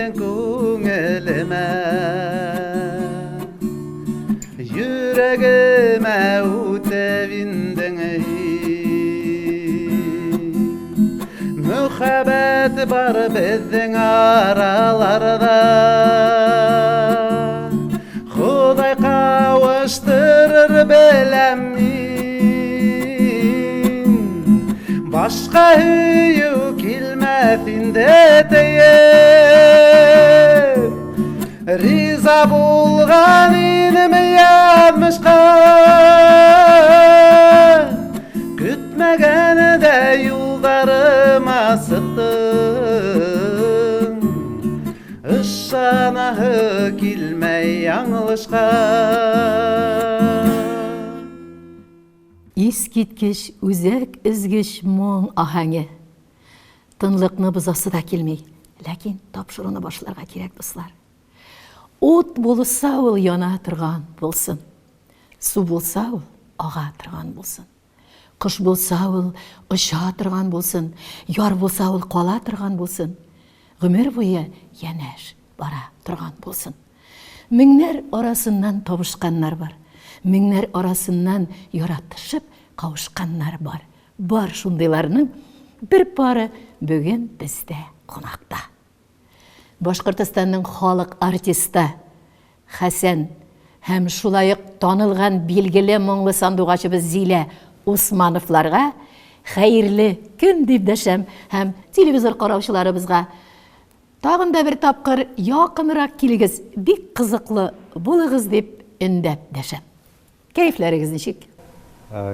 Ingen көңіліме Yüreğime utevindin Mühabbet var bizden aralarda Xuday kavuşturur bilemin Başka hüyü kilmesinde deyip Riza bulgan inimi yazmışka Kütmegen de yollarıma sıktın Işanahı kilmey yanlışka Искиткіш, үзек ізгіш мұң ахаңы. Тынлықны бұзасы да келмей, ләкин тапшыруны башларға керек бұслар. От болса ол яна тұрған болсын. Су болса ол аға тұрған болсын. Қыш болса ол ұша тұрған болсын. Яр болса ол қала тұрған болсын. Ғүмір бойы янәш бара тұрған болсын. Меңнер арасынан табышқаннар бар. Меңнер арасынан яратышып қауышқаннар бар. Бар шундайларының бір пары бүгін бізде қонақта. Башқұртыстанның халық артисті Хәсән һәм шулайық танылған белгілі мұңлы сандуғашыбыз Зилә Усмановларға хәйірлі күн деп дәшәм һәм телевизор қараушыларыбызға тағында бір тапқыр яқынырақ келігіз, бик қызықлы болығыз деп үндәп дәшәм. Кәйфләрігіз ничек?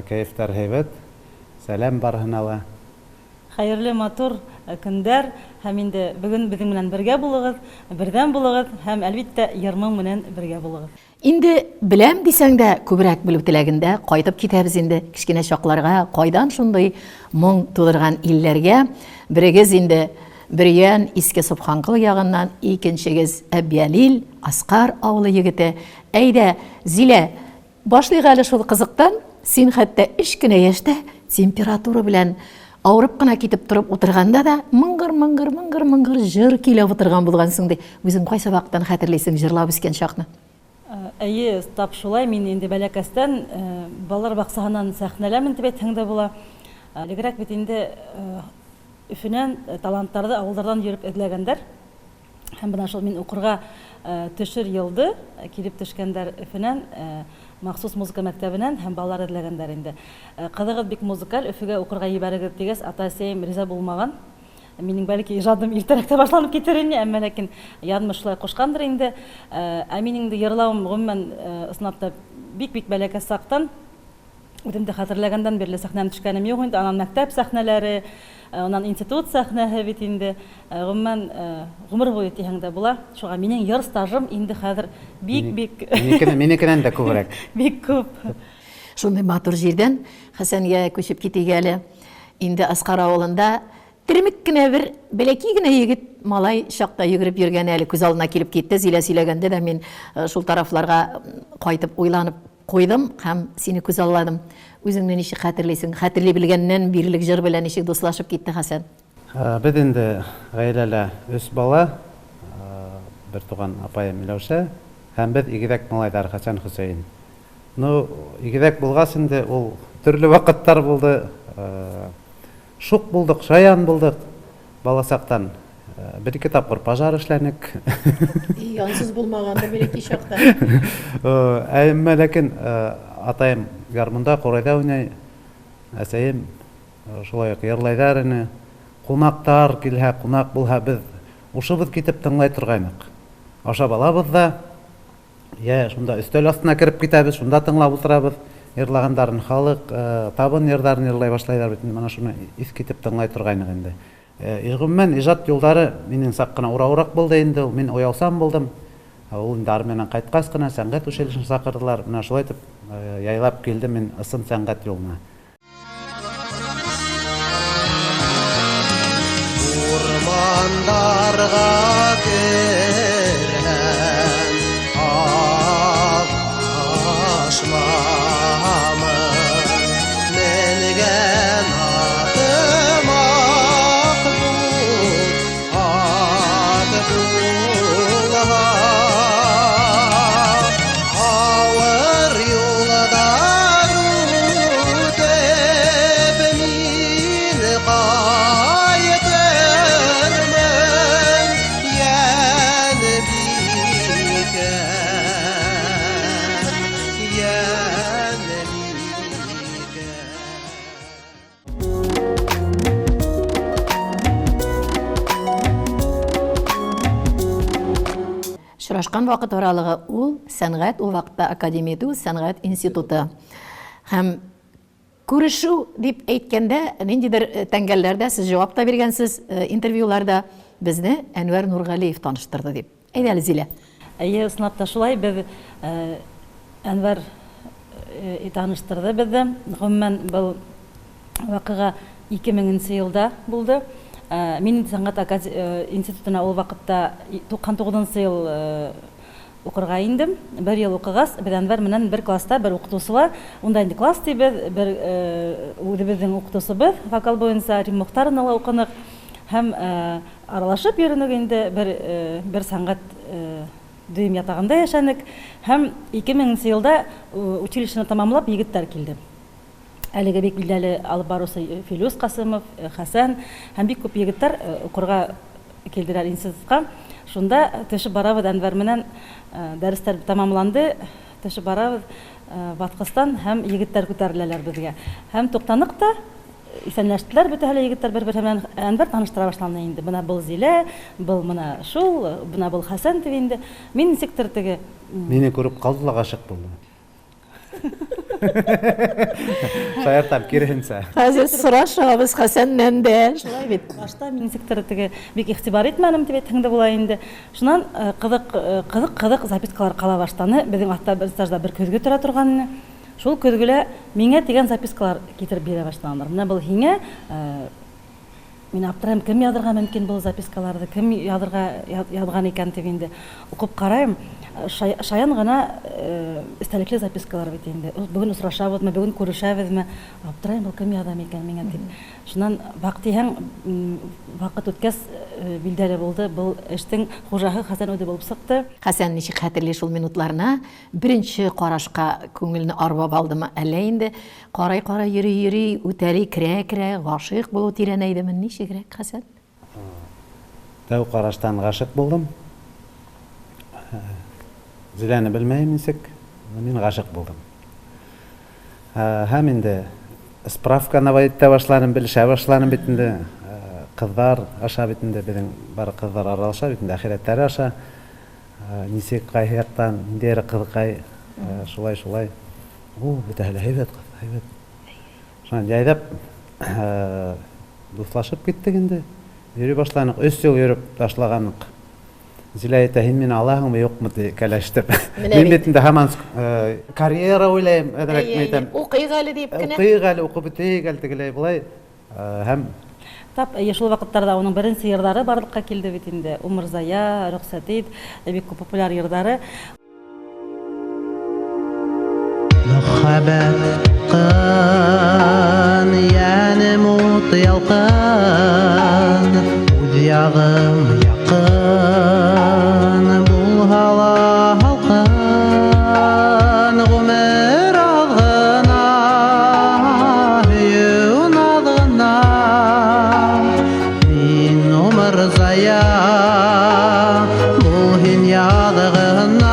Кәйфтәр һәйбәт. Сәлам барһынала. Хәйрле матур көндәр һәм инде бүген безнең белән бергә булыгыз, бердән булыгыз һәм әлбиттә ярмың белән бергә булыгыз. Инде беләм дисәң дә күбрәк белү теләгендә кайтып китәбез инде кичкенә чакларга, кайдан шундый моң тудырган илләргә. Берегез инде Біриян Иске Субханқыл ягыннан, икенчегез Әбьялил Аскар авылы егете. Әйдә, Зилә, башлыйк әле шул кызыктан. Син хәтта 3 кенә яшьтә температура белән авырып кына китеп торып утырганда да мыңгыр җыр килә утырган булгансың ди. Үзең кайсы вакыттан хәтерлисең җырлап үскән чакны? Әйе, тап шулай. Мин инде бәләкәстән балалар баксаһыннан сәхнәләмен дип әйтсәң дә була. Легрәк бит инде Өфенән талантларды авылдардан йөреп эзләгәндәр. Һәм бына шул мин укырга төшер елды килеп төшкәндәр Өфенән махсус музыка мәктәбенән һәм балалар эзләгәндәр инде. Кызыгыз бик музыкаль, Өфөгә укырга ибәрегез дигәс, ата-әсәем риза булмаган. Минем бәлки иҗадым иртәрәктә башланып китер инде, әмма ләкин ядмы шулай кушкандыр инде. Ә минем дә йырлавым гомумән ысынапта бик бәләкәс сактан үземдә хәтерләгәндән бирле сәхнәне төшкәнем юк инде. Анан мәктәп сәхнәләре, анан институт сәхнәһе бит инде. Гомумән гомер буе тиһәң дә була. Шуңа минем йыр стажым инде хәзер бик Минекенән дә күбрәк. Бик күп. Шундый матур җирдән Хәсәнгә күчеп китегә әле. Инде Аскар авылында Тирмик кенә бер бәләки генә егет малай чакта йөгереп йөргән әле күз алдына килеп китте. Зилә сөйләгәндә дә мин шул тарафларга кайтып уйланып куйдым һәм сине күз алладым. Үзеңне ничек хәтерлисең? Хәтерли белгәннән бирлек җыр белән ничек дуслашып китте Хәсән? Без инде гаиләлә 3 бала, бер туган апайым Миләүшә һәм без игезәк малайдар Хәсән Хөсәен. Ну, игезәк булгас инде ул төрле вакыттар булды. Шук булдык, шаян булдык баласактан. Бер-ике тапкыр пожар эшләнек. Янсыз булмаганда бәлки чакта. Әмма ләкин атайым гармунда корайда уйнай. Әсәем шулай йырлайдар ине. Кунактар килһә, кунак булһа без ушыбыз китеп тыңлай торгайнык. Аша балабыз да шунда өстәл астына кирип китәбез, шунда тыңлап утырабыз. Йырлагандарын халык табын йырдарын йырлай башлайлар бит. Менә шуны ис китеп тыңлай торгайнык инде. Игъмән иҗат юлдары минең сак кына урак булды инде. Мин оялсам булдым. Ул инде армияннан кайткас кына сәнгать училищесына сакырдылар. Менә шулай итеп яйлап килдем мин ысын сәнгать юлына. Урмандарга керһәм агашмамы менгән атым ак бу торган вакыт аралыгы ул сәнгать, ул вакытта Академия сәнгать институты. Һәм күрешү дип әйткәндә, ниндидер тәңгәлләрдә сез җавап та биргәнсез, интервьюларда безне Әнвәр Нургалиев таныштырды дип. Әйдә, Зилә. Әйе, ысынлап та шулай, без Әнвәр таныштырды безне. Гомумән был вакыйга 2000 елда булды. Мин сәнгать институтына ул вакытта 99 ел укырга индем. Бер ел укыгас, без Әнвәр менән бер класста бер укытучылар, унда инде класс дибез, бер үзебезнең укытучыбыз, вокал буенча Рим Мохтаровна укынык. Һәм аралашып йөренек инде бер сәнгать дөйм ятагында яшәнек. Һәм 2000 елда училищены тамамлап егетләр килде. Әлеге бик билгеле алып баручы Филус Касымов, Хәсән һәм бик күп егетләр укырга килделәр институтка. Шунда төшеп барабыз Әнвәр менән дәресләр тамамланды. Төшеп барабыз Баткыстан һәм егетләр күтәреләләр безгә. Һәм туктанык та исәнләштеләр бөтәһе егетләр бер-бер белән. Әнвәр таныштыра башланды инде. Бына был Зилә, был мына шул, бына был Хәсән дип инде. Мин сектор теге Мине күреп калдылар, гашык булды. Шаяртам, кирһенсә. Хәзер сорашабыз Хәсәннән дә, шулай бит. башта мин сектор теге бик игътибар итмәдем дип әйткәндә була инде. Шуннан кызык запискалар кала баштаны. Безнең атта бер стажда бер көзгө тора торган. Шул көзгөлә миңа дигән запискалар китереп бирә башлаганнар. Менә был һиңә мин аптырам, кем язырга мөмкин был запискаларны, кем язган икән дип инде укып карайм. Шаян гына истәлекле запискалар бит инде. Бүген усрашабызмы, бүген күрешәбезме, аптырайм, был кем язам икән миңа дип. Шуннан вакыт үткәс билдәле булды, был эштең хуҗаһы Хәсән үзе булып сыкты. Хәсән ничек хәтерли шул минутларына? Беренче карашка күңелне арбап алдымы? Әллә инде карай-карай йөри, үтәри, керә, гашыйк булу тирәнәйдеме? Ничегрәк, Хәсән? Тәү караштан гашык булдым. Зиләне белмәйм нисек, мин гашык булдым. Һәм инде справка наводиттә башладым, белешә башладым бит инде. Кызлар аша бит инде, безнең бар кызлар аралаша бит инде, ахирәтләре аша. Нисек кайһы яктан, ниндәй кызыкай, шулай. Бөтәһе һәйбәт кыз, һәйбәт. Шуннан җайдап дуслашып киттек инде. Йөри башладык, 3 ел йөреп ташлаганнык. Зилә әйтә, һин мине алаһыңмы, юкмы дип кәләштеп. Мин бит инде һаман карьера уйлайм, әдрәк әйтәм. Укыйк әле дип кенә. Укыйк әле, укып бетәйек әле тегеләй булай. Һәм Шул вакыттарда уның беренче йырдары барлыкка килде бит инде. Умырзая, Рөхсәт ит, бик күп популяр йырдары. Мөхәббәт яне мут ялкын, үз ягым якын булһала халкын, гомер агына һөйүн агына, мин умырзая бу һин ядыгына.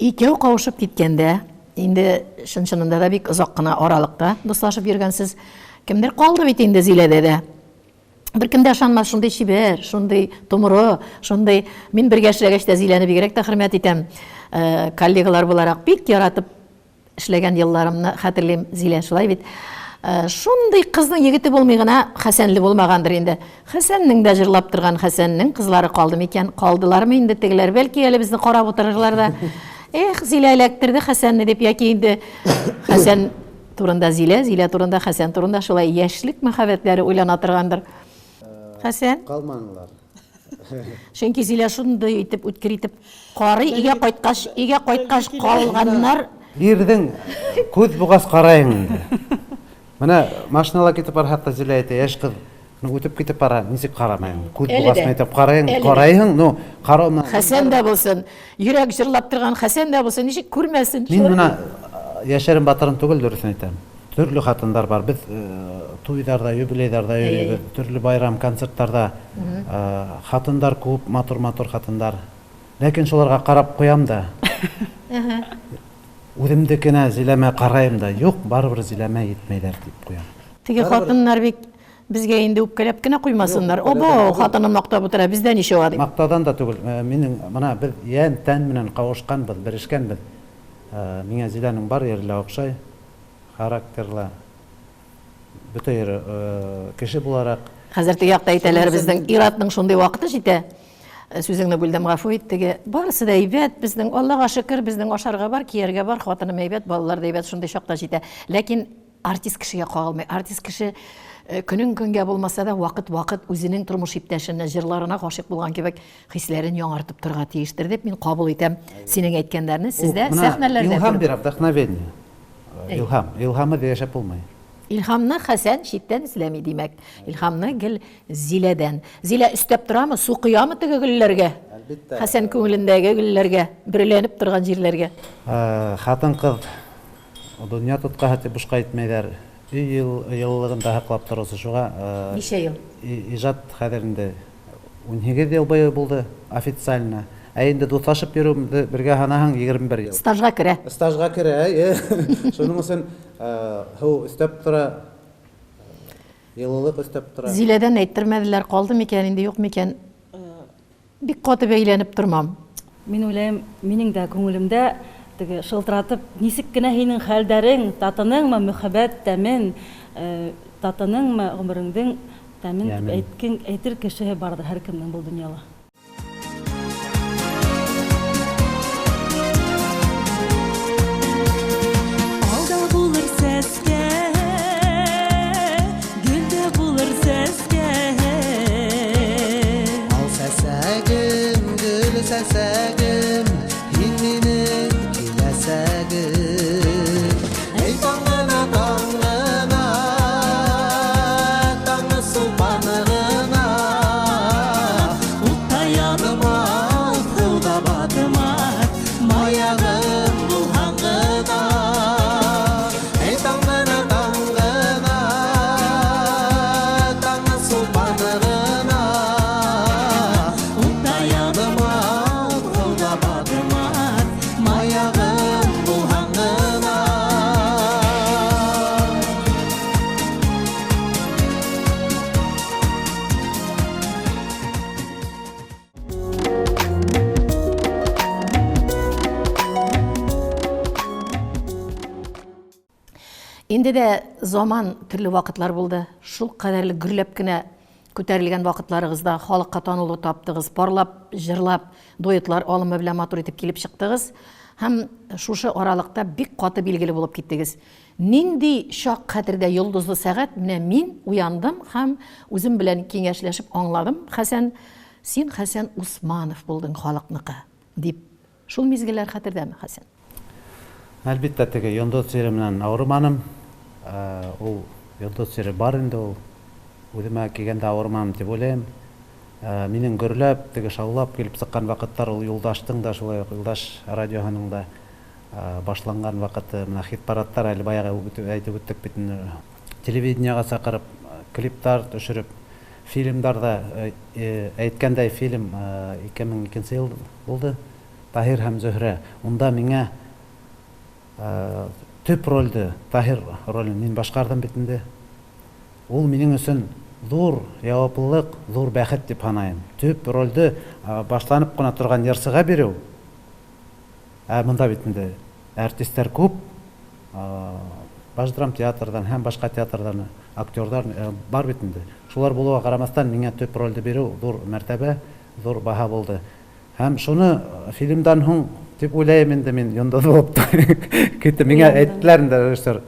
Икәү кавышып киткәндә, инде шынчынында да бик озак кына аралыкта дуслашып йөргәнсез. Кемдер калды бит инде Зиләдә дә. Бер кем дә ышанмас, шундый шибәр, шундый тумыры, шундый. Мин бергә эшләгәч тә Зиләне бигрәк тә хөрмәт итәм. Коллегалар буларак бик яратып эшләгән елларымны хәтерлим, Зилә шулай бит. Шундый кызның егете булмый гына Хәсәнле булмагандыр инде. Хәсәннең дә җырлап торган Хәсәннең кызлары калды микән? Калдылармы инде тегеләр? Бәлки әле безне карап утырырлар да. Зилә эләктерде Хәсәнне дип, яки инде Хәсән турында Зилә турында Хәсән турында шулай яшьлек мәхәббәтләре уйлана торгандыр. Хәсән? калманлар. Чөнки Зилә шундый итеп үткер итеп карый, өйгә кайткач калганнар. Ирдең күз бугас карайың инде. Менә машинала китеп бар, хәтта Зилә әйтә, яшь кыз үтеп китеп бара, ничек карамайың? Күз бугасына әйтеп карайың, карауны. Хәсән дә булсын, йөрәк җырлап торган Хәсән дә булсын, ничек күрмәсен? Мин менә яшәрем батырын түгел, дөресен әйтәм. Төрле хатындар бар. Без туйдарда, юбилейдарда йөрибез, төрле байрам концертларда хатындар күп, матур хатындар. Ләкин шуларга карап куям да. Үземдекенә зиләмә карайым да, юк, барыбер зиләмә йитмәйләр дип куям. Теге хатыннар бик безгә инде үпкәләп кенә куймасыннар. Оба, хатыным мактап утыра, бездә ничә ва дип. Мактаудан да түгел, минең мына без ян тән менән кавышканбыз, бирешкәнбез. Миңа Зиләнең бар ерле охшай, характерлы, бөтен кеше буларак. Хәзер теге якта әйтәләр, безнең иратның шундый вакыты җитә. Сүзеңне бүлдем, гафу ит, теге барысы да әйбәт, безнең Аллага шөкер, безнең ашарга бар, кияргә бар, хатыным әйбәт, балалар да әйбәт, шундый чакта җитә. Ләкин артист кешегә кагылмый. Артист кеше көнен-көнгә булмаса да вакыт үзенең тормыш иптәшенә, җырларына гашыйк булган кебек хисләрен яңартып торырга тиештер дип мин кабул итәм синең әйткәннәрне. Сездә сәхнәләрдә Илһам бирә, вдохновение. Илһамы да яшәп булмый. Илһамны Хәсән читтән эзләми димәк. Илһамны гел Зиләдән. Зилә өстәп торамы, су кыямы теге гөлләргә? Әлбәттә. Хәсән күңелендәге гөлләргә, берләнеп торган җирләргә. Хатын-кыз дөнья тоткаһы дип бушка әйтмәйләр. Еллыгында һаклап торысы шуга. Ничә ел? Иҗат хәдәрендә 18 ел буе булды официально. Инде дуслашып йөрү бергә ханаһың 21 ел. Стажга керә. Стажга керә, шуның өчен һәу өстәп тора, еллык өстәп тора. Зиләдән әйттермәделәр, калды микән, инде юк микән? Бик каты бәйләнеп тормам. Мин уйлайм, минең дә күңелемдә теге шылтыратып, нисек кенә һинең хәлдәрең, татыныңмы мөхәббәт тәмен, татыныңмы гомереңдең тәмен дип әйтер кешеһе бардыр һәр кемнең бу дөньяда. Сәсәгем, һин минең киләсәгем. Эй таңына, таңны сулпанығына, утта яныма, һыуда батыма, маягым булһаң гына. Эй таңына, таңны сулпанығына, утта яныма, Инде дә заман төрле вакытлар булды. Шул кадәрле гөрләп кенә күтәрелгән вакытларыгызда халыкка танылу таптыгыз, парлап, җырлап, дуэтлар алымы белән матур итеп килеп чыктыгыз. Һәм шушы аралыкта бик каты билгеле булып киттегез. Нинди чак хәтердә йолдызлы сәгать менә мин уяндым һәм үзем белән киңәшләшеп аңладым. Хәсән, син Хәсән Усманов булдың халыкныкы дип. Шул мизгелләр хәтердәме, Хәсән? Әлбәттә, теге йондыз сире менән авырманым. Ул йондыз сире бар инде, ул үземә килгәндә авырманым дип уйлыйм. Минең гөрләп, теге шаулап килеп сыккан вакыттар ул Юлдаштың да шулай, Юлдаш радиоһының да башланган вакыты, менә хит-парадтар әле баягы әйтеп үттек бит, телевидениега сакырып, клиптар төшереп, фильмдарда әйткәндәй фильм 2002 ел булды. Таһир һәм Зөһрә. Унда миңа төп рольды, Таһир ролен мин башкардым бит инде. Ул минең өчен зур яуаплылык, зур бәхет дип саныйм. Төп рольды башланып кына торган ярсыга бирү. Монда бит инде артистлар күп. Башдрам театрдан һәм башка театрдан актерлар бар бит инде. Шулар булуга карамастан миңа төп рольды бирү зур мәртәбә, зур баһа булды. Һәм шуны фильмдан һуң дип уйлайм инде мин, йондыз булып китте. Миңа әйттеләр инде режиссер,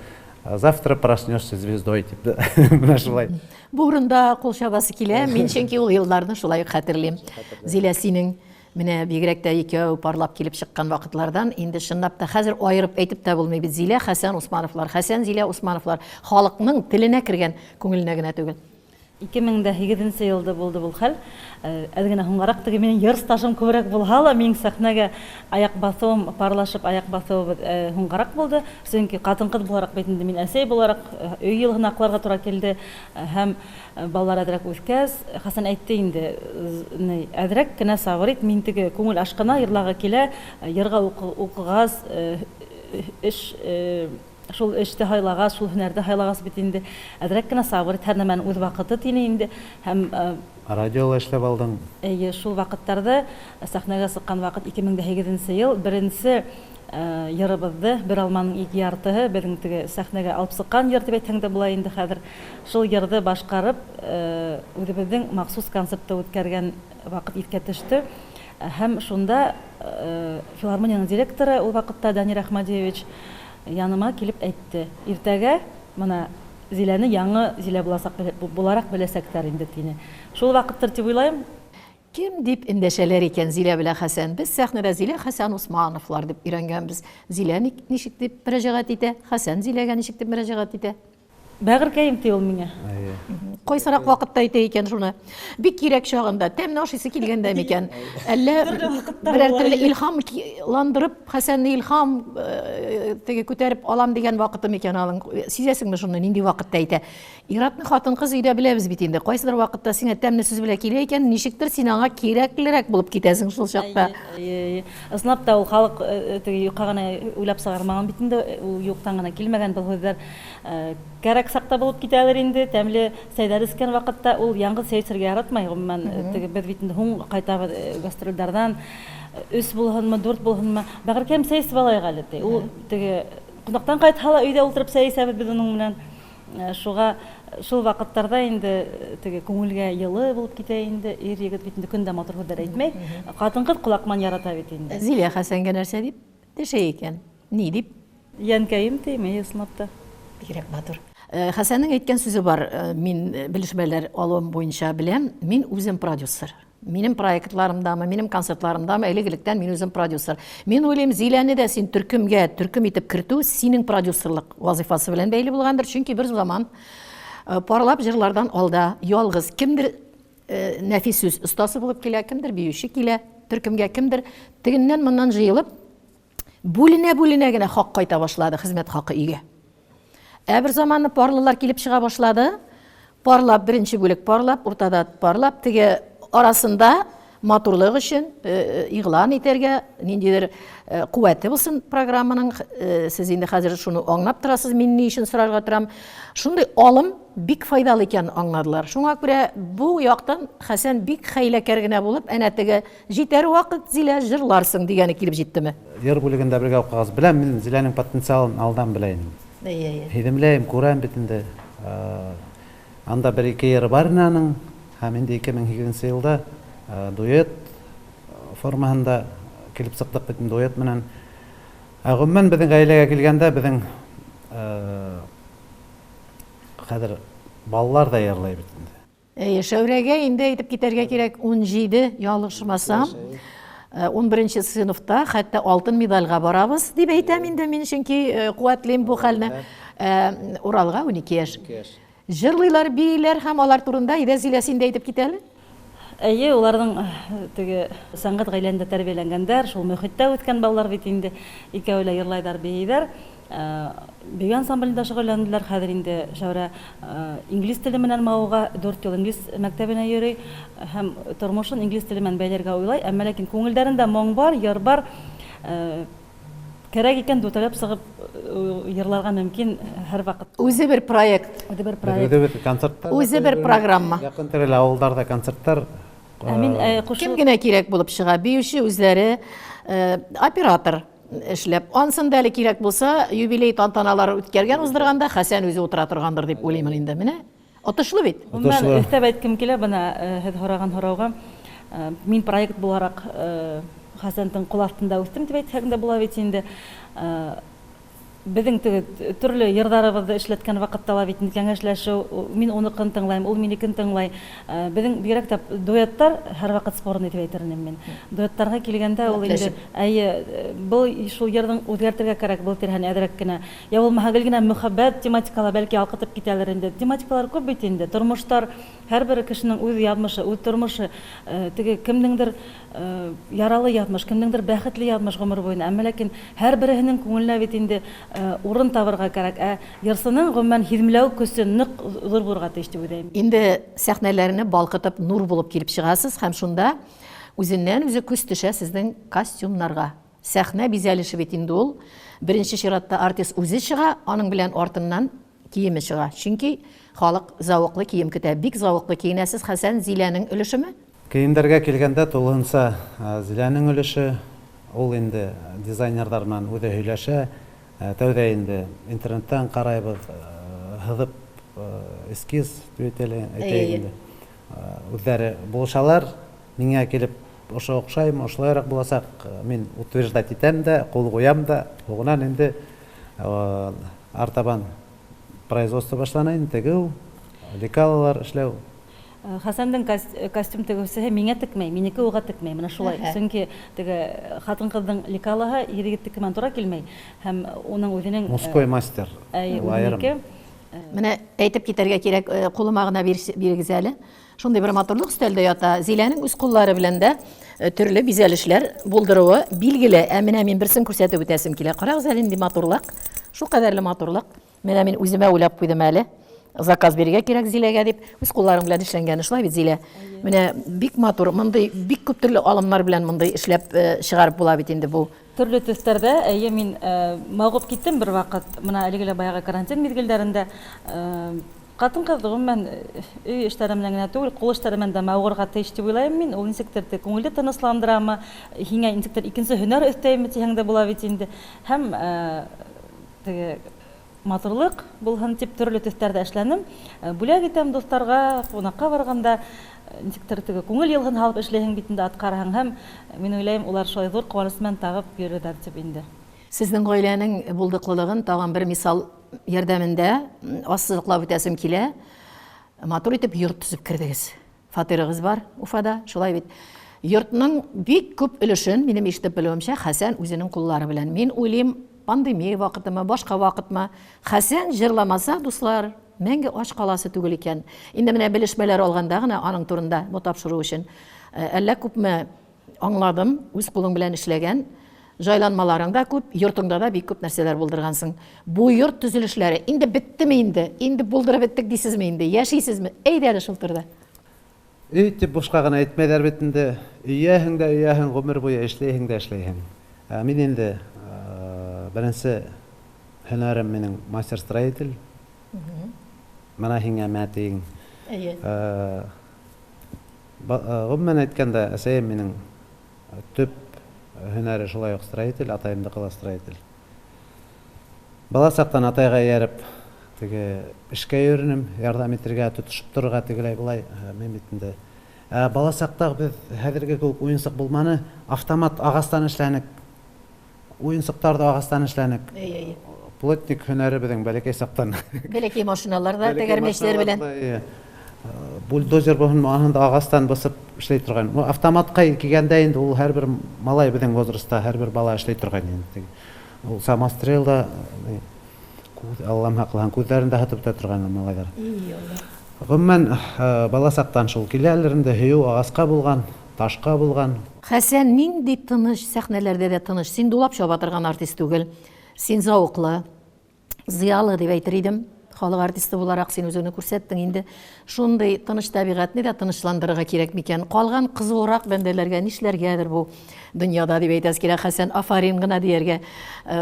завтра проснешься звездой дип. Менә шулай. Бу урында кул чабасы килә. Мин чөнки ул елларны шулай хәтерлим. Зилә синең менә бигрәк тә икәү парлап килеп чыккан вакытлардан инде чынлап та хәзер аерып әйтеп тә булмый бит. Зилә Хәсән Усмановлар, Хәсән Зилә Усмановлар халыкның теленә кергән, күңеленә генә түгел. 2008 елда булды бұл хәл. Әдгенә һуңгарак теге минең йыр стажым күбрәк булһа ла, минең сәхнәгә аяк басуым, парлашып аяк басуым һуңгарак булды. Чөнки хатын-кыз буларак бит инде мин әсәй буларак өй елгына акларга туры килде. Һәм балалар әдрәк үскәс, Хасан әйтте инде, әдрәк кенә сабыр ит, мин теге күңел ашкына йырларга килә, йырга укыгас, эш шул эште хайлагас, шул һөнәрдә хайлагас бит инде. Әдрәк кенә сабыр ит, һәр нәмәнең үз вакыты тине инде. Һәм Радиола эшләп алдың. шул вакыттарда сәхнәгә сыккан вакыт 2008 ел беренче йырыбызды, бер алманың ике яртыһы безнең теге сәхнәгә алып сыккан йыр дип әйтсәң дә була инде хәзер. Шул йырды башкарып, үзебезнең махсус концертта үткәргән вакыт искә төште. Һәм шунда филармониянең директоры ул вакытта Данир Ахмадиевич яныма килеп әйтте. Иртәгә моны Зиләне яңа Зилә буларак беләсәктәр инде тине. Шул вакыттыр дип уйлайм. Кем дип эндәшәләр икән Зилә белән Хәсән? Без сәхнәдә Зилә Хәсән Усмановлар дип өйрәнгәнбез. Зилә ничек дип мөрәҗәгать итә? Хәсән Зиләгә ничек дип мөрәҗәгать итә? Бәгыркәем ди ул миңа. Кайсырак вакытта әйтә икән шуны? Бик кирәк чагында, тәмне ашыйсы килгәндә микән? Әллә берәр төрле илһамландырып, Хәсәнне илһам теге күтәреп алам дигән вакыты микән алың? Сизәсеңме шуны, нинди вакытта әйтә? Иратны хатын-кыз өйдә беләбез бит инде. Кайсыдыр вакытта сиңа тәмне сүз белән килә икән, ничектер син аңа кирәклерәк булып китәсең шул чакта. Ыснап та ул халык теге юкка гына уйлап сыгармаган бит инде, ул юктан гына килмәгән был сүзләр. Кәрәк сакта булып китәләр инде, тәмле сәйдәр искән вакытта ул яңгы сәйсергә яратмай. Гомумән теге без бит инде һуң кайтабыз гастрольләрдән 3 булганмы, 4 булганмы, бәгыркәм сәйс балайга әле. Ул теге кунактан кайтһа өйдә утырып сәйсәбез без уның белән. Шуга шул вакыттарда инде теге күңелгә йылы булып китә инде, ир егет бит инде көндә матур һүзләр әйтмәй. Хатын-кыз колакман ярата бит инде. Зилә Хәсәнгә нәрсә дип дәшә икән? Ни дип? Янкәем теймәй ыснапта. Бигрәк матур. Хәсәннең әйткән сүзе бар, мин белешмәләр алуым буенча беләм, мин үзем продюсер. Минем проектларымдамы, минем концертларымдамы элегелектән мин үзем продюсер. Мин уйлыйм, Зиләне дә син төркем итеп кертү синең продюсерлык вазифасы белән бәйле булгандыр, чөнки бер заман парлап җырлардан алда ялгыз кемдер нәфис сүз остасы булып килә, кемдер биюче килә, төркемгә кемдер тегеннән моннан җыелып бүленә генә хак кайта башлады, хезмәт хакы өйгә. Бер заманны парлылар килеп чыга башлады. Парлап, беренче бүлек парлап, уртада парлап, теге арасында матурлык өчен игълан итәргә, ниндидер куәте булсын программаның, сез инде хәзер шуны аңлап торасыз, мин ни өчен сорарга торам. Шундый алым бик файдалы икән аңладылар. Шуңа күрә бу яктан Хәсән бик хәйләкәр генә булып, әнә теге җитәр вакыт Зилә җырларсың дигәне килеп җиттеме? Йыр бүлегендә бергә укыгыз. Беләм, мин Зиләнең потенциалын алдан беләм. Һидемләйм, күрәм бит инде. Анда бер-ике йыры бар аның, һәм инде 2008 елда дуэт формасында килеп сыктык бит дуэт менән. Гомумән безнең гаиләгә килгәндә безнең хәзер балалар да йырлый бит инде. Шәүрәгә инде әйтеп китәргә кирәк 17 ялгышмасам. 11-нче сыйныфта хәтта алтын медальгә барабыз дип әйтәм инде мин, чөнки куәтлим бу хәлне. Уралга 12 яшь. Җырлыйлар, бийләр һәм алар турында иде Зилә син дә әйтеп китәле? Әйе, уларның теге сәнгать гаиләсендә тәрбияләнгәннәр, шул мөхиттә үткән балалар бит инде. Икәүләр йырлайдар, бейдәр. Бию ансамблендә шөгыльләнделәр. Хәзер инде Шәүрә инглиз теле менән мауга 4 ел инглиз мәктәбенә йөри һәм тормышын инглиз теле менән бәйләргә уйлай. Әмма ләкин күңелләрендә моң бар, йыр бар. Кәрәк икән дүтәләп сыгып йырларга мөмкин һәр вакыт. Үзе бер проект, Үзе бер концерттар. үзе бер программа. Якын тирәле авылларда концерттар. Мин Кем генә кирәк булып чыга? Биюче үзләре, оператор эшләп. Ансында әле кирәк булса, юбилей тантаналар үткәргән уздырганда Хәсән үзе утыра торгандыр дип уйлыйм инде. Менә отышлы бит. Мен өстәп әйткем килә бына һез һораган һорауга. Мин проект буларак Хәсәннең кул астында үстем дип әйтсәң дә була бит инде. Безнең төрле йырдарыбызды эшләткән вакытта ла бит кәңәшләшү, мин уныкен тыңлайм, ул минекен тыңлай. Безнең бигрәк тә дуэттар һәр вакыт спорны дип әйтермен мин. Дуэттарга килгәндә ул инде был шул йырның үзгәртергә кирәк был тирән әдрәк кенә. Я булмаса гел мөхәббәт тематикала бәлки алкытып китәләр инде. Тематикалар күп бит инде. Тормыштар, һәрбер кешенең үз язмышы, үз тормышы, теге кемнеңдер яралы язмыш, кемнеңдер бәхетле язмыш гомер буена. Әмма ләкин һәрберенең күңеленә бит инде урын табырга кирәк. Йырсының гомумән хизмләү көсе нык зур булырга тиеш дип уйлыйм. Инде сәхнәләрне балкытып нур булып килеп чыгасыз һәм шунда үзеннән үзе күз төшә сезнең костюмнарга. Сәхнә бизәлеше бит инде ул. Беренче чиратта артист үзе чыга, аның белән артыннан киеме чыга. Чөнки халык зауыклы кием көтә. Бик зауыклы киенәсез. Хәсән, Зиләнең өлешеме? Киемдәргә килгәндә тулынса Зиләнең өлеше, ул инде дизайнерлар белән үзе һөйләшә. Тәүдә инде интернеттан карайбыз, һыҙып эскиз әйтәйек инде. Үзләре булышалар, миңа килеп ошо оҡшаймы, ошолайыраҡ буласаҡ, мин утверждать итәм дә, ҡул ҡуям да, һуңынан инде артабан производство башлана инде, тегеү, лекалалар эшләү. Хәсәндең костюм тегеүсеһе миңә текмәй, минеке уға текмәй, менә шулай. Сөнки теге хатын-ҡыҙҙың лекалаһы егеттеке менән тура килмәй, һәм уның үзенең мужской мастер. Менә әйтеп китәргә кирәк, ҡулыма ғына бирегез әле. Шундай бер матурлык өстәлдә ята. Зиләнең үз ҡуллары белән дә төрлө бизәлешләр булдырыуы билгеле. Менә мин берсен күрсәтеп үтәсем килә. Ҡарагыз әле инде матурлык. Шул ҡәҙәрле матурлык. Менә мин үземә уйлап ҡуйҙым әле. Заказ бирергә кирәк Зиләгә дип. Үз ҡулларым белән эшләнгән, шулай бит Зилә. Менә бик матур, мындай бик күп төрлө алымнар белән мындай эшләп чыгарып була бит инде бу. Төрлө төҫтәрдә, мин мағып киттем бер ваҡыт, мына әлегелә баяғы карантин миҙгелдәрендә. Ҡатын-ҡыҙ ғөмүмән өй эштәре менән генә түгел, ҡул эштәре менән дә мауығырға тейеш дип уйлайым мин. Ул нисектер күңелде тынысландырамы, һиңә нисектер икенсе һөнәр өҫтәйме тиһәң дә була бит инде. Һәм теге матурлык булһын тип төрлө төҫтәрдә эшләнем. Бүләк итәм дуҫтарға, ҡунаҡҡа барғанда нисектер теге күңел йылғын һалып эшләйһең бит инде атҡараһың, һәм мин уйлайым, улар шулай ҙур ҡыуаныс менән тағып йөрөрҙәр тип инде. Сезнең ғаиләнең булдыҡлылығын тағын бер мисал ярдәмендә ассызыҡлап үтәсем килә. Матур итеп йорт төзөп кирҙегеҙ. Фатирығыҙ бар Уфада, шулай бит. Йортның бик күп өлөшөн, минем ишетеп белеүемсә, Хәсән үзенең ҡуллары белән. Мин уйлыйм, пандемия ваҡытымы, башҡа ваҡытмы, Хәсән жырламаса, дуслар, мәңге аш ҡаласы түгел икән. Инде менә белешмәләр алғанда ғына аның турында бу тапшырыу өсөн. Әллә күпме аңладым, үҙ ҡулың белән эшләгән. Жайланмаларың да күп, йортыңда да бик күп нәрсәләр булдырғансың. Бу йорт төзөлөшләре инде беттеме инде? Инде булдырып беттек дисезме инде? Йәшәйсезме? Әйҙә әле шул турҙа. Өй тип бушҡа ғына әйтмәйҙәр бит инде. Өйәһең дә өйәһең, ғүмер буйы эшләйһең дә эшләйһең. Мин инде беренсе һөнәрем минең мастер-строитель. Мына һиңә мәтиң. Ғүмән әйткәндә, әсәйем минең төп һөнәре шулай уҡ строитель, атайымдыҡы ла строитель. Бала саҡтан атайға эйәреп, теге эшкә йөрөнөм, ярҙам итергә, тотошоп торорға тегеләй былай, мин бит инде. Бала саҡта беҙ хәҙерге кеүек уйынсыҡ булманы, автомат ағастан эшләнек, уйынсыҡтарҙы ағастан эшләнек. Плотник һөнәре беҙҙең бәләкәй саҡтан. Бәләкәй машиналарҙа, тәгәрмәчләр белән. Бульдозер булһын, аһын да ағастан бысып эшләй торған. Автоматҡа килгәндә инде ул һәр бер малай беҙҙең возрастта, һәр бер бала эшләй торған инде. Ул самострел да, Аллам һаҡлаһын, күҙҙәрендә һытып та торған малайҙар. Ғөмүмән бала саҡтан шул киләлер инде, һөйөү ағасҡа булған, ташҡа булған. Хәсән ниндәй тыныш, сәхнәләрдә дә тыныш. Син дулап чаба торған артист түгел. Син зауыҡлы, зыялы дип әйтер идем. Халыҡ артисты булараҡ син үзеңне күрсәттең инде. Шундай тыныш тәбиғәтне дә тынышландырырға кирәк микән? Ҡалған ҡыҙыуыраҡ бәндәләргә нишләргәҙер бу донъяда дип әйтәс килә. Хәсән, афарин ғына диергә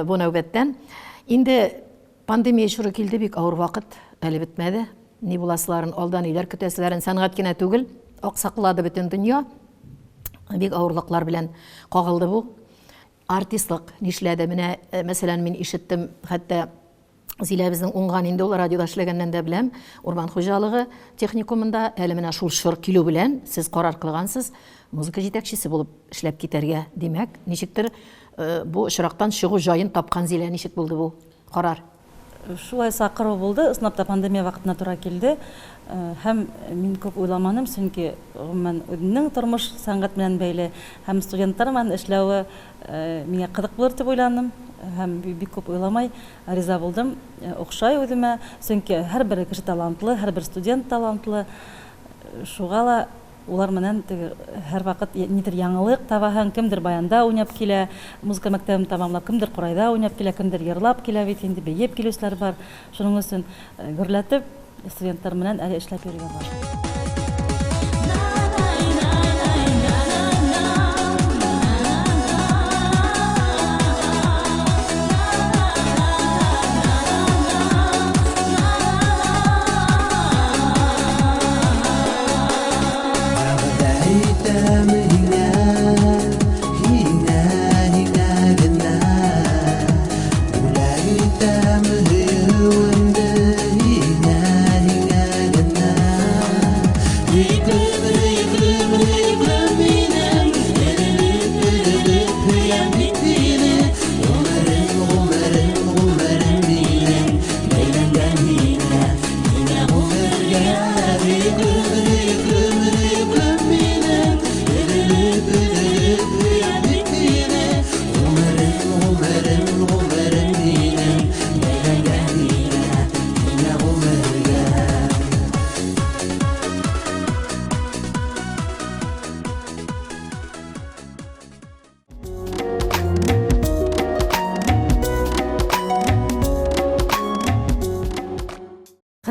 бу нәүбәттән. Инде пандемия шуры килде, бик ауыр ваҡыт, әле бетмәде. Ни буласыларын, алдан иләр көтәселәрен, сәнғәт кенә түгел, аҡсаҡлады бөтөн донъя. Бик ауырлыҡлар белән ҡағылды бу. Артистлыҡ нишләде? Менә, мәсәлән, мин ишеттем, хәтта Зилә безнең уңған инде, ул радиода эшләгәннән дә беләм, урман хуҗалығы техникумында, әле менә шул шыр килү белән сез ҡарар ҡылғансыз, музыка җитәкчесе булып эшләп китәргә. Димәк, нисектер бу очраҡтан сығыу жайын тапҡан Зилә, нисек булды бу? карар? Шулай сакыру булды, ысынапта пандемия вакытына туры килде. Һәм мин күп уйламаным, чөнки гомумән үземнең тормыш сәнгать белән бәйле, һәм студентлар белән эшләве миңа кызык булыр дип уйландым. Һәм бик күп уйламай риза булдым. Охшай үземә, чөнки һәрбер кеше талантлы, һәрбер студент талантлы. Шуга ла улар менән һәр вакыт нидер яңалык табаһың, кемдер баянда уйнап килә, музыка мәктәбен тамамлап, кемдер курайда уйнап килә, кемдер йырлап килә, бит инде бейеп килүчеләр бар. Шуның өчен гөрләтеп студентлар менән әле эшләп йөргән бар.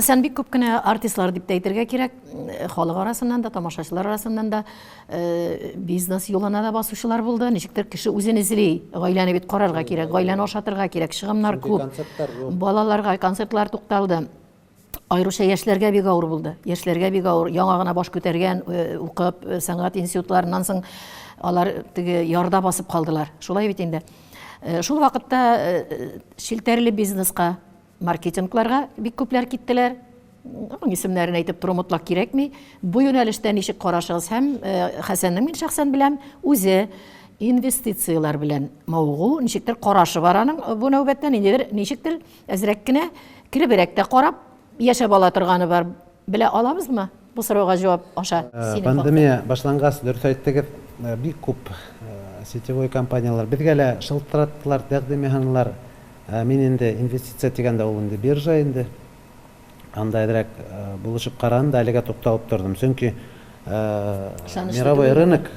Хәсән бик күп кенә артистлар дип әйтергә кирәк, халык арасыннан да, тамашачылар арасыннан да бизнес юлына да басучылар булды. Ничектер кеше үзен эзли, гаиләне бит карарга кирәк, гаиләне ашатырга кирәк, чыгымнар күп. Балаларга концертлар тукталды. Айрыша яшьләргә бик авыр булды. Яшьләргә бик авыр. Яңа гына баш күтәргән, укып, сәнгать институтларыннан соң алар теге ярда басып калдылар. Шулай бит инде. Шул вакытта шелтәрле бизнеска, маркетингларга бик күпләр киттеләр. Исемнәрен әйтеп тору мотлак кирәкми. Бу юнәлештә ничек карашыгыз? Һәм Хәсәннең мин шәхсән беләм, үзе инвестициялар белән мавыгу, ничектер карашы бар аның бу нәүбәттән инде ничектер әзрәк кенә киребрәк тә карап яшәп ала торганы бар. Белә алабызмы? Бу сорауга җавап аша. Пандемия башлангач дөрес әйттегез, бик күп сетевой компаниялар безгә лә шылтыраттылар, тәкъдим иткәннәр. Мин инде инвестиция дигәндә ул инде биржа инде. Анда әдрәк булышып караганда әлегә тукталып тордым. Чөнки мировой рынок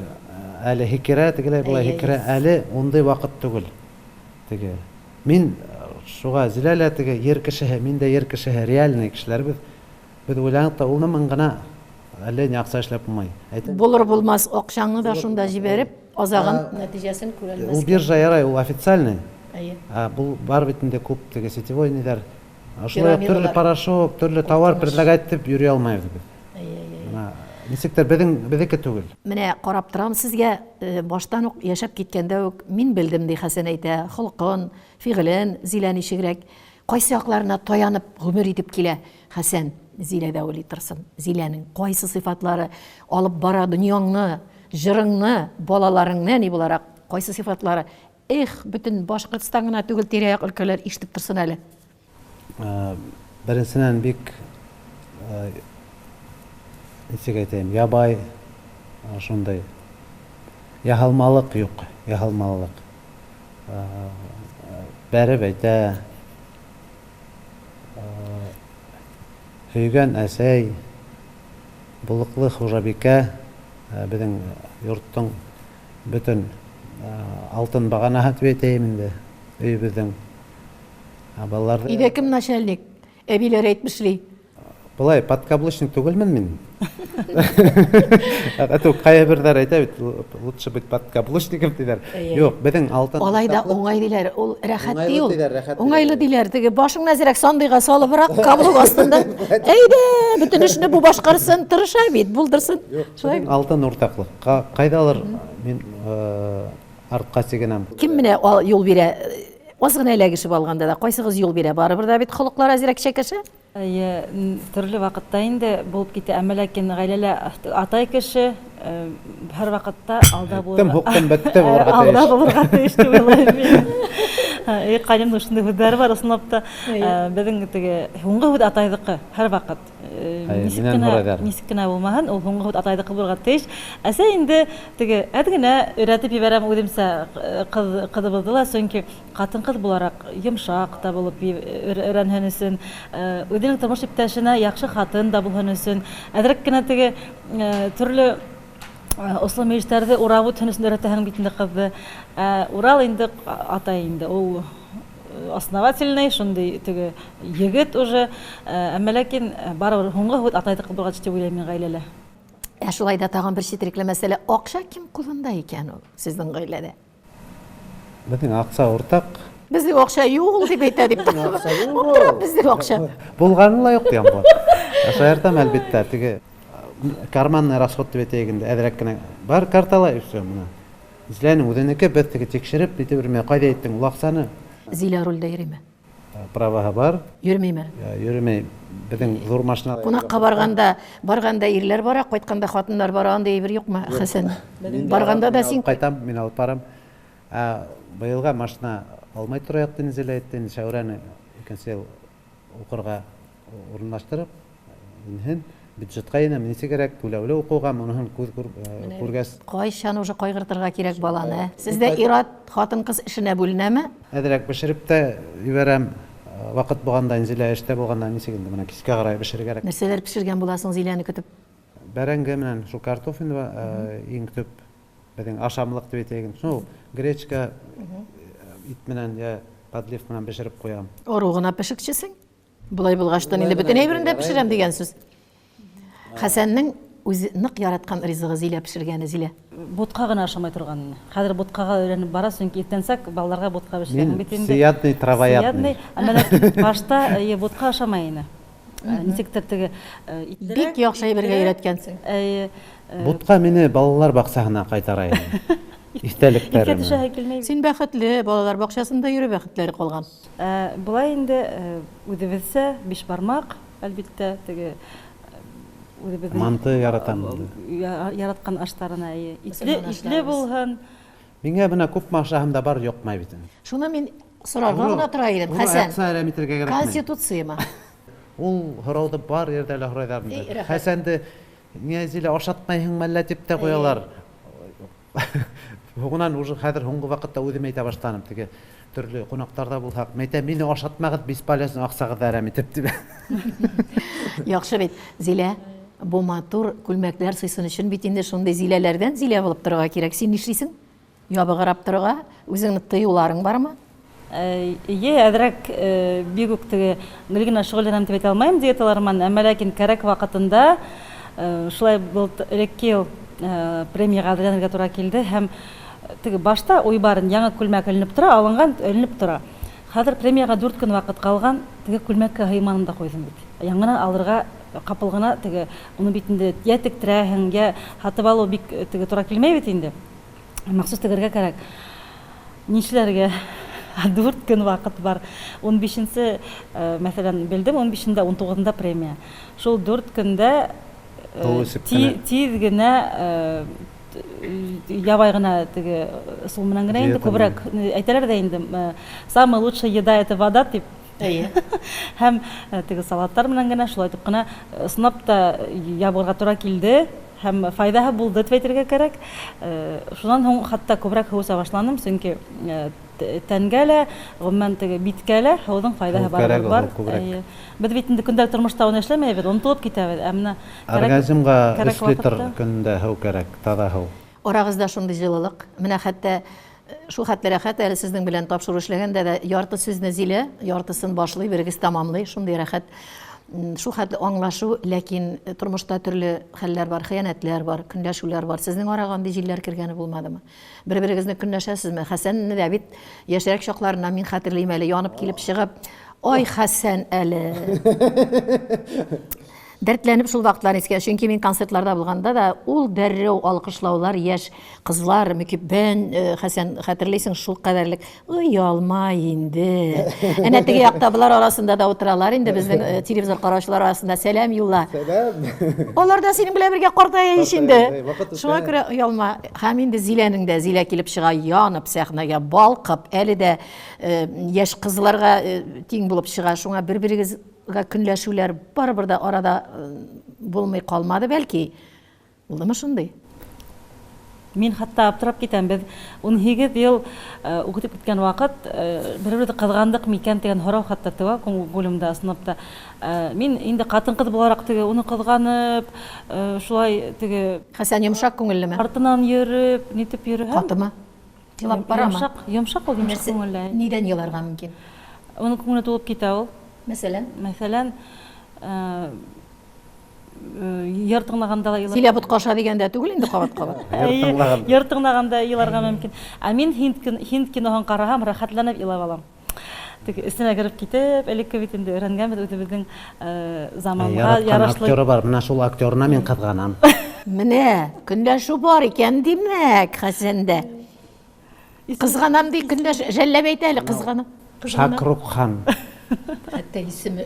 әле хикерә тегеләй булай хикерә әле ундый вакыт түгел. Теге мин шуга зиләлә теге ер кешеһе, мин дә ер кешеһе, реальный кешеләр без уйланып та улны мин гына әле някса эшләп булмай. Булыр булмас акчаңны да шунда җибәреп, азагын нәтиҗәсен күрәлмәс. Ул биржа ярай, ул официальный. Бул бар бит инде күп теге сетевой нидер. Шулай төрле порошок, төрле товар предлагать итеп йөри алмайбыз без. Ничектер безнеке түгел. Менә карап торам сезгә, баштан ук яшәп киткәндә ук мин белдем ди Хәсән әйтә, холкын, фигылен, Зилә ничегрәк, кайсы якларына таянып гомер итеп килә Хәсән. Зиләдә уйлый торсын. Зиләнең кайсы сыйфатлары алып бара дөньяңны, җырыңны, балаларыңны ни буларак, кайсы сыйфатлары? Бөтен Башкортстан гына түгел, тирә-як өлкәләр ишетеп торсын әле. Беренчедән бик ничек әйтәм, ябай, шундай яһалмалык юк, яһалмалык. Бәреп әйтә, һөйгән әсәй, булыклы хужабикә, безнең йорттың бөтен алтын баганаһы дип әйтәм инде, өйебезнең. Балалар Өйдә кем начальник? Әбиләр әйтмешли. Булай, подкаблучник түгелмен мин. Әтү кая бердәр әйтә бит, лучше быть подкаблучником диләр. Юк, безнең алтын. Алайда уңай диләр, ул рәхәт ди ул. Уңайлы диләр, теге башың нәзерәк сандыйга салыбрак, каблук астында. Әйдә, бөтен эшне бу башкарсын, тырыша бит, булдырсын. Шулай алтын уртаклык. Кайдалыр мин артка сигенәм. Ким менә юл бирә? Аз гына эләгешеп алганда да кайсыгыз юл бирә? Барыбер да бит холыклар әзрәк чәкәшә. Төрле вакытта инде булып китә, әмма ләкин гаиләлә атай кеше һәр вакытта алда булырга. Кем бетте булырга тиеш. Алда булырга тиеш дип уйлыйм мин. Кайнымның шундай һүҙҙәре бар, ысынлап та беҙҙең теге һуңғы һүҙ атайҙыҡы һәр ваҡыт. Нисек кенә булмаһын, ул һуңғы һүҙ атайҙыҡы булырға тейеш. Әсә инде теге әҙ генә өйрәтеп ебәрәм үҙемсә ҡыҙыбыҙҙы ла, сөнки ҡатын-ҡыҙ булараҡ йомшаҡ та булып өйрәнһен өсөн, үҙенең тормош иптәшенә яҡшы хатын да булһын өсөн, әҙерәк кенә теге төрлө осло мейештәрҙе урап үтһен өсөн өйрәтәһең бит инде ҡыҙҙы. Урал инде атай инде, ул основательный, шундай теге егет уже, әммә ләкин барыбер һуңғы һүҙ атайҙыҡы булырға тиеш дип уйлайым мин ғаиләлә. Шулай да тағын бер четерекле мәсьәлә, аҡса кем ҡулында икән ул сездең ғаиләдә? Беҙҙең аҡса уртаҡ. Бездең аҡса юҡ дип әйтә дип. Бездең аҡса. Булғаны ла юҡ дигән була. Шаяртам, әлбиттә, теге карманный расход дип әйтәйек инде, әҙерәк кенә бар картала и все. Зиләнең үҙенеке, беҙ теге тикшереп, итеп бирмәй, ҡайҙа әйттең ул аҡсаны? Зилә рулдә йөрөйме? Праваһы бар. Йөрөмәйме? Йөрөмәй. Беҙҙең ҙур машина. Ҡунаҡҡа барғанда ирләр бара, ҡайтҡанда хатындар бара, андай әйбер юҡмы, Хәсән? Барғанда да син ҡайтам, мин алып барам. Быйылға машина алмай торайыҡ дине Зилә әйтте, Шәүрәне икенсе йыл уҡырға урынлаштырып, инһен, бюджетҡа инәм, нисә кәрәк, түләүле уҡыуға, уныһын күргәс. Ҡайшан уже ҡайғыртырға кирәк баланы. Сездә ир-ат хатын-ҡыз эшенә бүленәме? Әҙерәк бешереп тә ебәрәм. Ваҡыт булғанда, Зилә эштә булғанда, нисек инде, бына кискә ҡарай бешерергә кәрәк. Нәрсәләр пешергән буласың Зиләне көтөп? Бәрәңге менән шул картофель иң төп беҙҙең ашамлыҡ дип әйтәйек. Шул гречка ит менән я подлив менән бешереп ҡуям. Ору ғына пешекчесең? Былай булғаштан инде бөтөн әйберендә пешерәм дигән сүз. Хәсәннең үзе ныҡ яратҡан ризығы Зилә пешергәне Зилә. Бутҡа ғына ашамай торған. Хәҙер бутҡаға өйрәнеп бара, сөнки иртәнсәк балаларға бутҡа бешерәм бит инде. Сиядный, травоядный. Әмәләкин башта бутҡа ашамай ине. Нисектер теге Бик яҡшы әйбергә өйрәткәнсең. Бутҡа мине балалар баҡсаһына ҡайтара ине. Иҫтәлектәре. Син бәхетле, балалар баҡшасында йөрө бәхетләре ҡалған. Былай инде үҙебеҙсә биш бармаҡ, әлбиттә, теге Манты яратам. Яратҡан аштарына итле булһын. Миңә бына күпме ашаһам да бар, йоҡмай бит. Шуны мин сорарға ғына тора идем. Хәсән, Конституцияма. Ул һорауҙы бар ерҙә лә һорайҙар. Хәсәнде ниңә Зилә ашатмайһыңмы әллә тип тә ҡуялар. Һуңынан уже хәҙер һуңғы ваҡытта үҙем әйтә баштаным. Теге төрлө ҡунаҡтарҙа булһаҡ, мәйтә, мине ашатмағыҙ, бесполезно, аҡсағыҙҙы әрәм итеп тип. Яҡшы бит. Зилә, бу матур күлмәктәр сыйсын өсөн бит инде шундай Зиләләрҙән Зилә булып торырға кирәк. Син нишлисең? Ябығырап торырға үзеңнең тыйыуларың бармы? Әҙерәк бик үк теге гел генә шөғөлләнәм дип әйтә алмайым диеталарыман, әммә ләкин кәрәк ваҡытында шулай был элекке йыл премияға әҙерләнергә тура килде һәм теге башта уй барын яңы күлмәк эленеп тора, алынған эленеп тора. Хәҙер премияға 4 көн ваҡыт ҡалған, теге күлмәккә һыйманым да ҡуйҙым бит. Яңынан алырға ҡапыл ғына теге уны бит инде йә тектерәһең, йә һатып алыу бик теге тура килмәй бит инде. Махсус тегергә кәрәк. Нишләргә? 4 көн ваҡыт бар. 15-нсе, мәҫәлән, белдем, 15-нде, 19-нда премия. Шул 4 көндә тиҙ генә ябай ғына теге сул менән генә инде күберәк әйтәләр дә инде самый лучший еда это вода тип. Һәм теге салаттар менән генә шулай итеп кына ысынлап та ябырға тура килде һәм файдаһы булды дип әйтергә кәрәк. Шунан һуң хатта күберәк һыу эсә башланым, сөнки тәнгә лә, ғөмүмән теге биткә лә һыуҙың файдаһы бар. Беҙ бит инде көндәлек тормошта уны эшләмәйбеҙ, унтылып китәбеҙ. Организмға 3 литр көндә һыу кәрәк, таҙа һыу. Арағыҙҙа шундай җылылыҡ. Менә хәтта шул хәтле рәхәт, әле сезнең белән тапшырыу эшләгәндә дә ярты сүзне Зилә, яртысын башлый, берегез тамамлый, шундай рәхәт. Шул хәтле аңлашыу, ләкин тормошта төрлө хәлләр бар, хыянәтләр бар, көнләшүләр бар. Сезнең арага андый җилләр кергәне булмадымы? Бер-берегезне көнләшәсезме? Хәсәнне дә бит яшәрәк чакларына мин хәтерләйм әле, янып килеп чыгып, ой Хәсән әле. Дәртләнеп шул вакытларны искә, чөнки мин концертларда булганда да ул дәррәү алкышлаулар, яшь кызлар, мөкиббән, Хәсән, хәтерлисең шул кадәрлек, оялма инде. Әнә теге яктабылар арасында да утыралар инде, безнең телевизор караучылар арасында сәлам юлла. Алар да синең белән бергә картая ич инде. Шуңа күрә оялма. Һәм инде Зиләнең дә, Зилә килеп чыга, янып сәхнәгә, балкып, әле дә яшь кызларга тиң булып чыга. Шуңа бер-берегез көнләшүләр барыбер дә арада булмый калмады бәлки. Булдымы шундый? Мин хатта аптырап китәм. Без 18 ел укытып киткән вакыт бер-берне кызгандык микән дигән һорау хатта туа күңелемдә, сыныпта. Мин инде катын-кыз буларак теге уны кызганып, шулай теге Хәсән йомшак күңеллеме? артыннан йөреп, нитеп йөрү. Катымы? Елап барамы? Йомшак ул, йомшак күңелле. Нидән еларга мөмкин? Уның күңеле тулып китә ул. Мәсәлән, Йыртыңнаганда илар. Зилә бут каша дигәндә түгел инде кабат-кабат. Йыртыңнаганда иларга мөмкин. Мин Һинд киноһын карагам, рәхәтләнеп илап алам. Теге өстенә кереп китеп, элекке бит инде өйрәнгән бит үзебезнең заманга ярашлы. Актеры бар, менә шул актерына мин кызганам. Менә, көнләшү бар икән димәк, Хәсәндә. Кызганам ди, көнләш жәлләп әйтә әле кызганам. Шакрукхан. Хәтта исеме.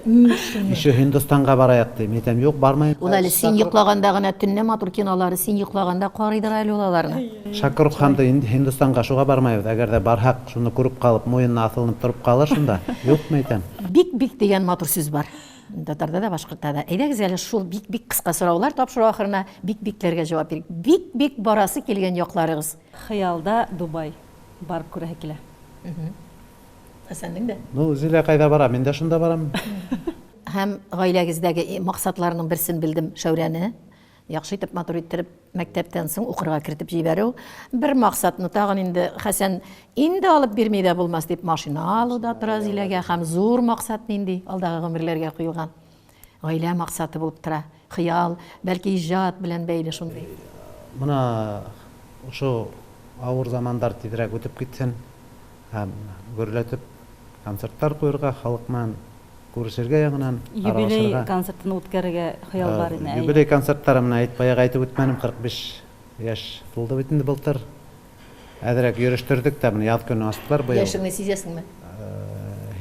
Ише Һиндстанга бараяк ди. Мен әйтәм, юк, бармайм. Ул әле син йоклаганда гына төнне матур кинолары, син йоклаганда карыйдыр әле ул аларны. Шакрукханды Һиндстанга шуга бармайбыз. Әгәр дә барһак, шуны күреп калып, муенына асылынып торып калыр шунда. Юк, мен әйтәм. Бик-бик дигән матур сүз бар. Татарда да, башкортта да. Әйдәгез әле шул бик-бик кыска сораулар тапшыру ахырына бик-бикләргә җавап бирик. Бик-бик барасы килгән якларыгыз. Хыялда Дубай барып күрәһе килә. Хәсәннең дә. Ну, Зилә кайда бара? Мин дә шунда барам. Һәм гаиләгездәге максатларның берсен билдем, Шәүрәне. Яхшы итеп матур иттереп мәктәптән соң укырга кертеп җибәрү. Бер максатны тагын инде Хәсән инде алып бирмәй дә булмас дип машина алу да тора Зиләгә, һәм зур максат нинди алдагы гомерләргә куелган. Гаилә максаты булып тора. Хыял, бәлки иҗат белән бәйле шундый. Мына ошо авыр замандар тизрәк үтеп китсен, һәм гөрләтеп концертлар куярга, халык менән күрешергә яңынан, Юбилей концертын үткәрергә хыял бар иде. Юбилей концертлары менә әйтеп үтмәнем, 45 яшь тулды бит инде былтыр. Әзрәк йөрештөрдек тә, менә яз көне астылар быел. Яшеңне сизәсеңме?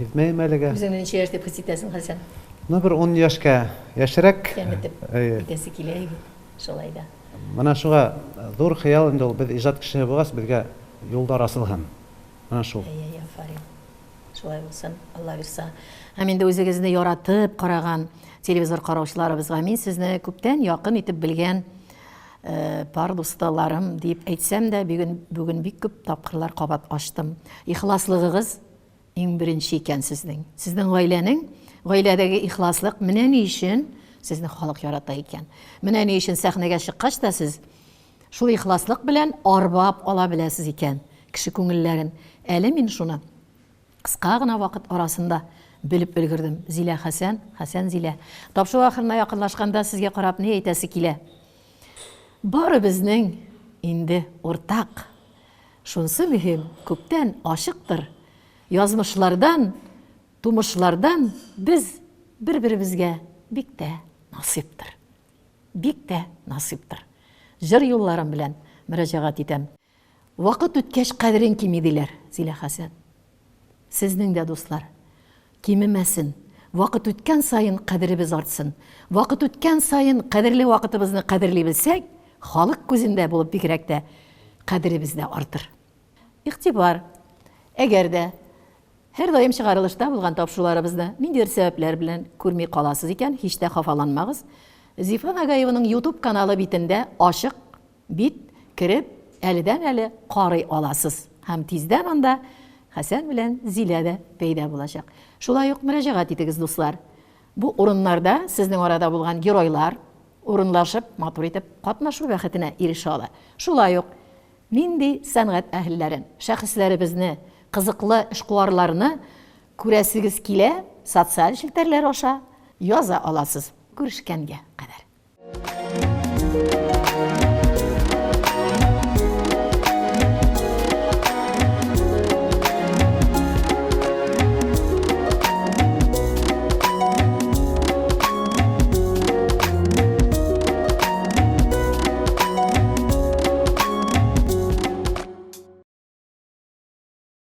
Һизмәйм әлегә. Үзеңне ничә яшь дип хис итәсең, Хәсән? Ну, бер 10 яшькә яшьрәк. Кәмитеп итәсе килә иде. Шулай да. Менә шуга зур хыял инде ул, без иҗат кеше булгач, безгә юлдар асылган. Менә шул. Афарин. Шулай булсын, Алла бирса. Һәм инде үзегезне яратып караган телевизор караучыларыбызга мин сезне күптән якын итеп белгән пар дусталарым дип әйтсәм дә, бүген бик күп тапкырлар кабат ачтым. Ихласлыгыгыз иң беренче икән сезнең. Сезнең гаиләдәге ихласлык менә ни өчен сезне халык ярата икән. Менә ни өчен сәхнәгә чыккач та сез шул ихласлык белән арбап ала беләсез икән кеше күңелләрен. Әле мин шуны кыска гына вакыт арасында белеп өлгердем. Зилә Хәсән, Хәсән Зилә. Тапшыру ахырына якынлашканда сезгә карап ни әйтәсе килә? Бары безнең инде уртак. Шунсы мөһим, күптән ашыктыр. Язмышлардан, тумышлардан без бер-беребезгә бик тә насыйптыр. Бик тә насыйптыр. Җыр юлларым белән мөрәҗәгать итәм. Вакыт үткәч кадерен кимидиләр, Зилә Хәсән. Сезнең дә дуслар, кимемәсен. Вакыт үткән сайын кадеребез артсын. Вакыт үткән сайын кадерле вакытыбызны кадерли белсәк, халык күзендә булып бигрәк тә кадеребез дә артыр. Игътибар. Әгәр дә һәр даим чыгарылышта булган тапшыруларыбызны ниндидер сәбәпләр белән күрми каласыз икән, һич тә хафаланмагыз. Зифа Нагаеваның YouTube каналы битендә ачык бит кирип, әледән-әле карый аласыз. Һәм тиздән анда Хәсән белән Зилә дә пәйда булачак. Шулай ук мөрәҗәгать итегез, дуслар. Бу урыннарда сезнең арада булган геройлар урынлашып, матур итеп катнашу бәхетенә ирешә ала. Шулай ук нинди сәнгать әһелләрен, шәхесләребезне, кызыклы эшкуарларны күрәсегез килә, социаль челтәрләр аша яза аласыз. Күрешкәнгә кадәр.